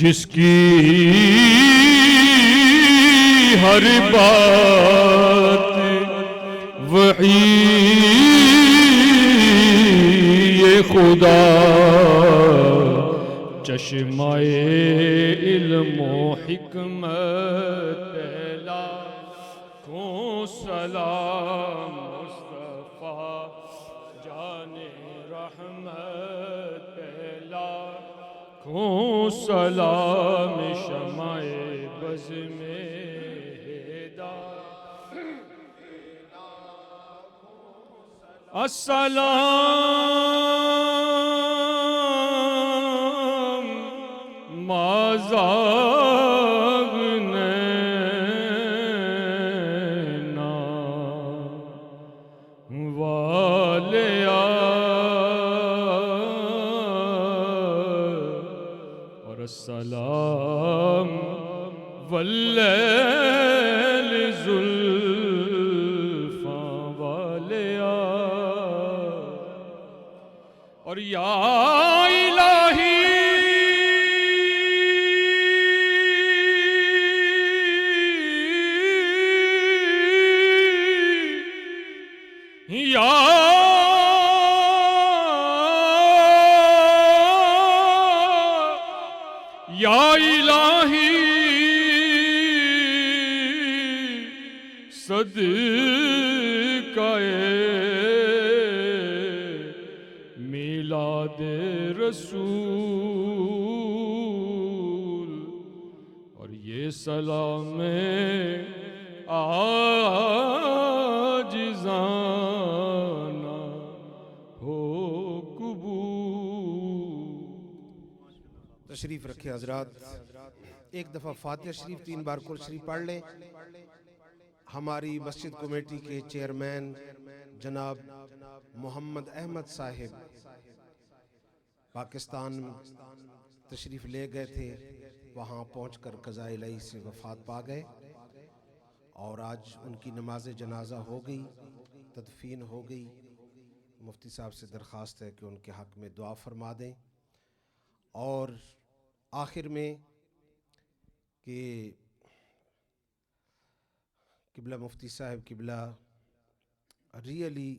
جس کی ہر بات وحی خدا، چشمہ علم و حکمت پہلا کوں سلام مصطفیٰ جان رحمت پہلا کوں سلام شمع بز میں السلام مازاغ نینا والیا، اور السلام واللیل زلفاں والیا، اور یا الہی یا الہی صدقہ میلاد رسول، اور یہ سلام عاجزانہ ہو قبول۔ تشریف رکھے حضرات، ایک دفعہ فاتحہ شریف 3 بار کل شریف پڑھ لیں۔ ہماری مسجد کمیٹی کے چیئرمین جناب محمد احمد صاحب پاکستان تشریف لے گئے تھے، وہاں پہنچ کر قضاء الہی سے وفات پا گئے، اور آج ان کی نماز جنازہ ہو گئی، تدفین ہو گئی۔ مفتی صاحب سے درخواست ہے کہ ان کے حق میں دعا فرما دیں، اور آخر میں کہ قبلہ مفتی صاحب قبلہ ریئلی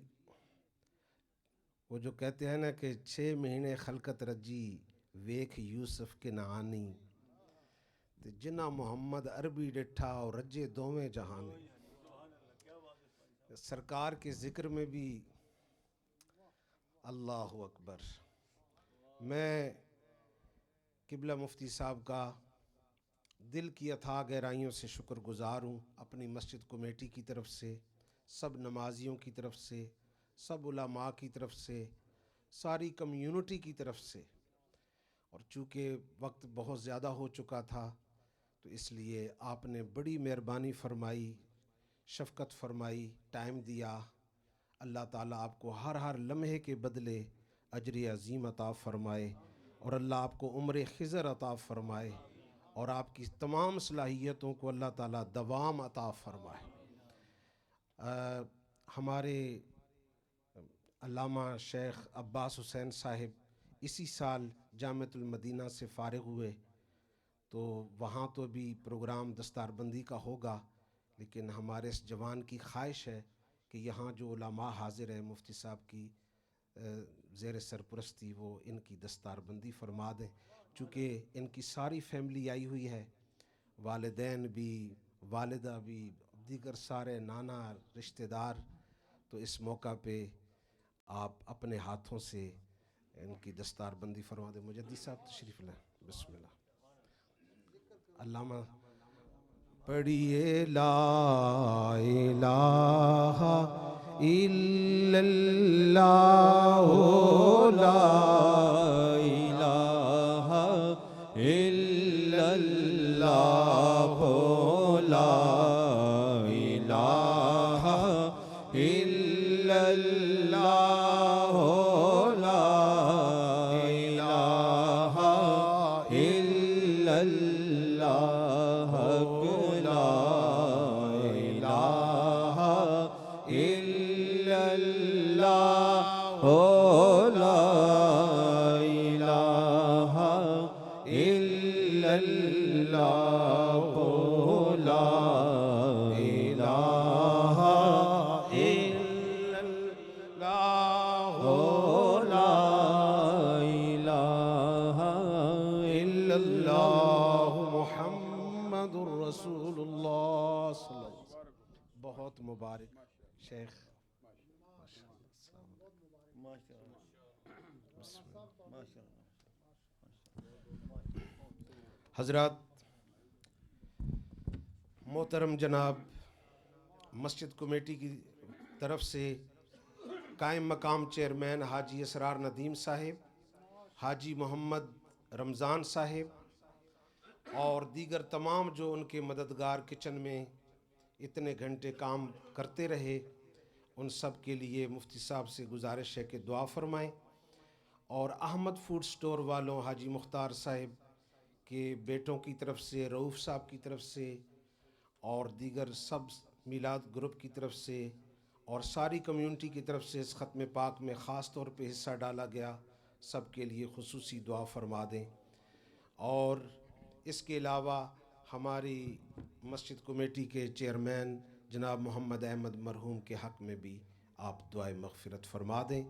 وہ جو کہتے ہیں نا کہ 6 مہینے خلقت رجی ویکھ یوسف کے نہانی، جنہ محمد عربی ڈٹھا اور رجے دوویں جہانے۔ سرکار کے ذکر میں بھی اللہ اکبر۔ میں قبلہ مفتی صاحب کا دل کی اتھاہ گہرائیوں سے شکر گزار ہوں، اپنی مسجد کمیٹی کی طرف سے، سب نمازیوں کی طرف سے، سب علماء کی طرف سے، ساری کمیونٹی کی طرف سے۔ اور چونکہ وقت بہت زیادہ ہو چکا تھا تو اس لیے آپ نے بڑی مہربانی فرمائی، شفقت فرمائی، ٹائم دیا۔ اللہ تعالیٰ آپ کو ہر لمحے کے بدلے اجر عظیم عطا فرمائے، اور اللہ آپ کو عمر خضر عطا فرمائے، اور آپ کی تمام صلاحیتوں کو اللہ تعالیٰ دوام عطا فرمائے۔ ہمارے علامہ شیخ عباس حسین صاحب اسی سال جامعۃ المدینہ سے فارغ ہوئے، تو وہاں تو بھی پروگرام دستار بندی کا ہوگا، لیکن ہمارے اس جوان کی خواہش ہے کہ یہاں جو علماء حاضر ہیں مفتی صاحب کی زیر سرپرستی وہ ان کی دستار بندی فرما دیں، چونکہ ان کی ساری فیملی آئی ہوئی ہے، والدین بھی، والدہ بھی، دیگر سارے نانا رشتہ دار، تو اس موقع پہ آپ اپنے ہاتھوں سے ان کی دستار بندی فرما دیں۔ مجدد صاحب تشریف لیں، بسم اللہ۔ علامہ پڑھیے لا الہ الا اللہ، لا الہ الا اللہ، لا الہ الا اللہ، لا الہ الا اللہ، لا الہ الا اللہ، لا الہ الا إلا الله لا إله إلا الله لا إله إلا اللہ محمد الرسول اللہ صلی اللہ علیہ وسلم. بہت مبارک شیخ. حضرات محترم جناب مسجد کمیٹی کی طرف سے قائم مقام چیئرمین حاجی اسرار ندیم صاحب، حاجی محمد رمضان صاحب اور دیگر تمام جو ان کے مددگار کچن میں اتنے گھنٹے کام کرتے رہے، ان سب کے لیے مفتی صاحب سے گزارش ہے کہ دعا فرمائیں. اور احمد فوڈ سٹور والوں حاجی مختار صاحب کے بیٹوں کی طرف سے، رؤوف صاحب کی طرف سے اور دیگر سب میلاد گروپ کی طرف سے اور ساری کمیونٹی کی طرف سے اس ختم پاک میں خاص طور پہ حصہ ڈالا گیا، سب کے لیے خصوصی دعا فرما دیں. اور اس کے علاوہ ہماری مسجد کمیٹی کے چیئرمین جناب محمد احمد مرحوم کے حق میں بھی آپ دعائے مغفرت فرما دیں.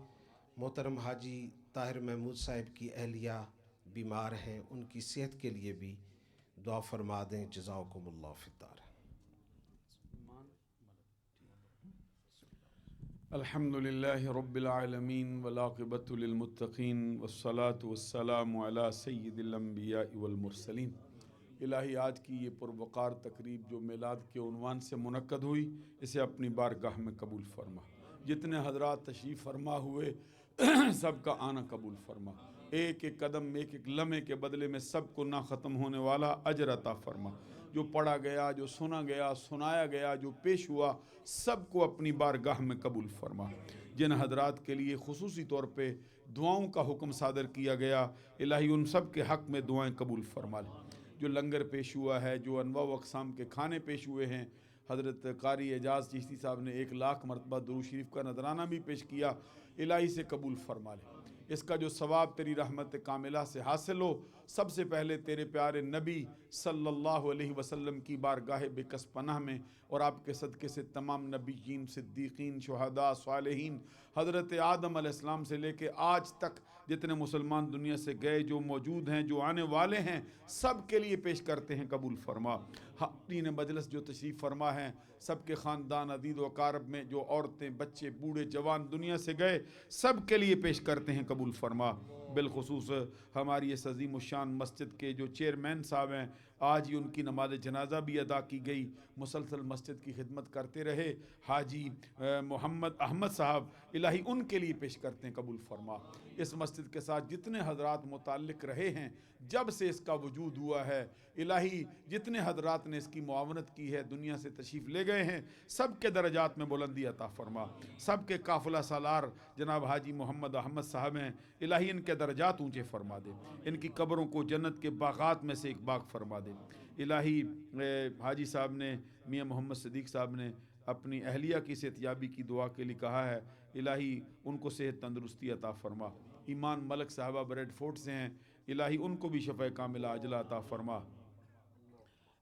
محترم حاجی طاہر محمود صاحب کی اہلیہ بیمار ہیں، ان کی صحت کے لیے بھی دعا فرما دیں. جزاکم اللہ فی الدار. الحمد للہ رب العالمین والعاقبۃ للمتقین والصلاة والسلام علی سید الانبیاء والمرسلین. الہی آج کی یہ پروقار تقریب جو میلاد کے عنوان سے منعقد ہوئی، اسے اپنی بارگاہ میں قبول فرما. جتنے حضرات تشریف فرما ہوئے سب کا آنا قبول فرما. ایک ایک قدم، ایک ایک لمحے کے بدلے میں سب کو نہ ختم ہونے والا اجر عطا فرما. جو پڑھا گیا، جو سنا گیا، سنایا گیا، جو پیش ہوا، سب کو اپنی بارگاہ میں قبول فرما. جن حضرات کے لیے خصوصی طور پہ دعاؤں کا حکم صادر کیا گیا، الہی ان سب کے حق میں دعائیں قبول فرما لے. جو لنگر پیش ہوا ہے، جو انواع و اقسام کے کھانے پیش ہوئے ہیں، حضرت قاری اعجاز چشتی صاحب نے 1,00,000 مرتبہ درود شریف کا نذرانہ بھی پیش کیا، الہی سے قبول فرما لے. اس کا جو ثواب تیری رحمت کاملہ سے حاصل ہو، سب سے پہلے تیرے پیارے نبی صلی اللہ علیہ وسلم کی بارگاہ بکس پناہ میں اور آپ کے صدقے سے تمام نبیین، صدیقین، شہداء، صالحین، حضرت آدم علیہ السلام سے لے کے آج تک جتنے مسلمان دنیا سے گئے، جو موجود ہیں، جو آنے والے ہیں، سب کے لیے پیش کرتے ہیں قبول فرما. حاضرین مجلس جو تشریف فرما ہیں، سب کے خاندان عزیز و اقارب میں جو عورتیں، بچے، بوڑھے، جوان دنیا سے گئے، سب کے لیے پیش کرتے ہیں قبول فرما. بالخصوص ہماری اس عظیم الشان مسجد کے جو چیئرمین صاحب ہیں، آج ہی ان کی نماز جنازہ بھی ادا کی گئی، مسلسل مسجد کی خدمت کرتے رہے، حاجی محمد احمد صاحب، الہی ان کے لیے پیش کرتے ہیں قبول فرما. اس مسجد کے ساتھ جتنے حضرات متعلق رہے ہیں جب سے اس کا وجود ہوا ہے، الہی جتنے حضرات نے اس کی معاونت کی ہے، دنیا سے تشریف لے گئے ہیں، سب کے درجات میں بلندی عطا فرما. سب کے قافلہ سالار جناب حاجی محمد احمد صاحب ہیں، الہی ان کے درجات اونچے فرما دے، ان کی قبروں کو جنت کے باغات میں سے ایک باغ فرما دے. الہی حاجی صاحب نے، میاں محمد صدیق صاحب نے اپنی اہلیہ کی صحتیابی کی دعا کے لیے کہا ہے، الہی ان کو صحت تندرستی عطا فرما. ایمان ملک صاحبہ بریڈ فورٹ سے ہیں، الہی ان کو بھی شفاء کاملہ عاجلہ عطا فرما.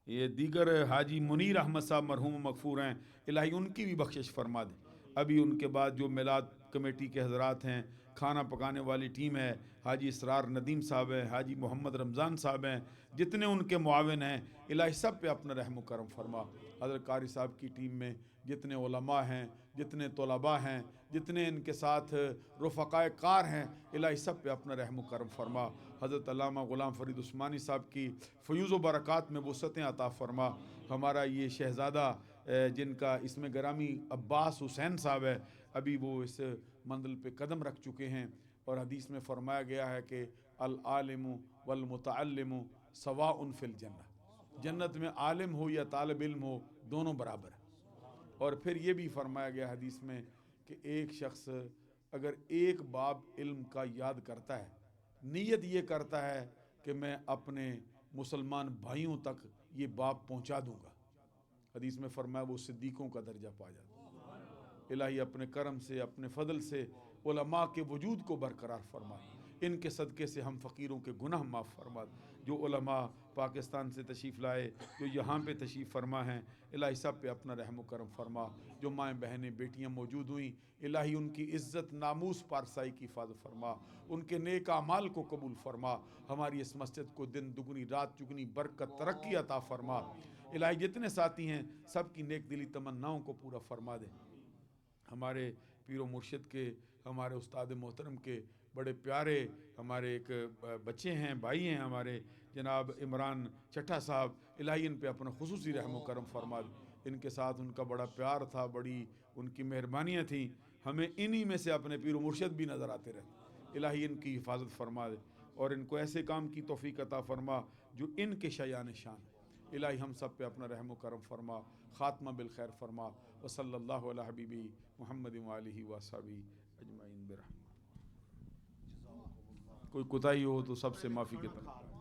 یہ دیگر حاجی منیر احمد صاحب مرحوم مغفور ہیں، الہی ان کی بھی بخشش فرما دے. ابھی ان کے بعد جو میلاد کمیٹی کے حضرات ہیں، کھانا پکانے والی ٹیم ہے، حاجی اسرار ندیم صاحب ہیں، حاجی محمد رمضان صاحب ہیں، جتنے ان کے معاون ہیں، الہی سب پہ اپنا رحم و کرم فرما. حضرت قاری صاحب کی ٹیم میں جتنے علماء ہیں، جتنے طلباء ہیں، جتنے ان کے ساتھ رفقائے کار ہیں، الہی سب پہ اپنا رحم و کرم فرما. حضرت علامہ غلام فرید عثمانی صاحب کی فیوز و برکات میں وسعتیں عطا فرما. ہمارا یہ شہزادہ جن کا اسم گرامی عباس حسین صاحب ہے، ابھی وہ اس منزل پہ قدم رکھ چکے ہیں، اور حدیث میں فرمایا گیا ہے کہ العالم والمتعلم سواء فی الجنہ، جنت میں عالم ہو یا طالب علم ہو، دونوں برابر ہیں. اور پھر یہ بھی فرمایا گیا حدیث میں کہ ایک شخص اگر ایک باب علم کا یاد کرتا ہے، نیت یہ کرتا ہے کہ میں اپنے مسلمان بھائیوں تک یہ باب پہنچا دوں گا، حدیث میں فرمایا وہ صدیقوں کا درجہ پا جاتا ہے. الہی اپنے کرم سے، اپنے فضل سے علماء کے وجود کو برقرار فرما، ان کے صدقے سے ہم فقیروں کے گناہ معاف فرما. جو علماء پاکستان سے تشریف لائے، جو یہاں پہ تشریف فرما ہیں، الہی سب پہ اپنا رحم و کرم فرما۔ جو مائیں بہنیں بیٹیاں موجود ہوئیں، الہی ان کی عزت ناموس پارسائی کی حفاظت فرما، ان کے نیک اعمال کو قبول فرما، ہماری اس مسجد کو دن دگنی رات چگنی برکت ترقی عطا فرما۔ الہی جتنے ساتھی ہیں سب کی نیک دلی تمناؤں کو پورا فرما دے۔ ہمارے پیر و مرشد کے، ہمارے استاد محترم کے بڑے پیارے ہمارے ایک بچے ہیں، بھائی ہیں ہمارے، جناب عمران چٹھا صاحب، الہی ان پہ اپنا خصوصی رحم و کرم فرما دے۔ ان کے ساتھ ان کا بڑا پیار تھا، بڑی ان کی مہربانیاں تھیں، ہمیں انہی میں سے اپنے پیر و مرشد بھی نظر آتے رہے۔ الہی ان کی حفاظت فرما دے اور ان کو ایسے کام کی توفیق عطا فرما جو ان کے شایان شان۔ الہی ہم سب پہ اپنا رحم و کرم فرما، خاتمہ بالخیر فرما۔ وصلی اللہ علی حبیبی محمد وآلہ وصحبہ اجمعین برحمتک۔ کوئی کوتاہی ہو تو سب سے معافی کے طلب۔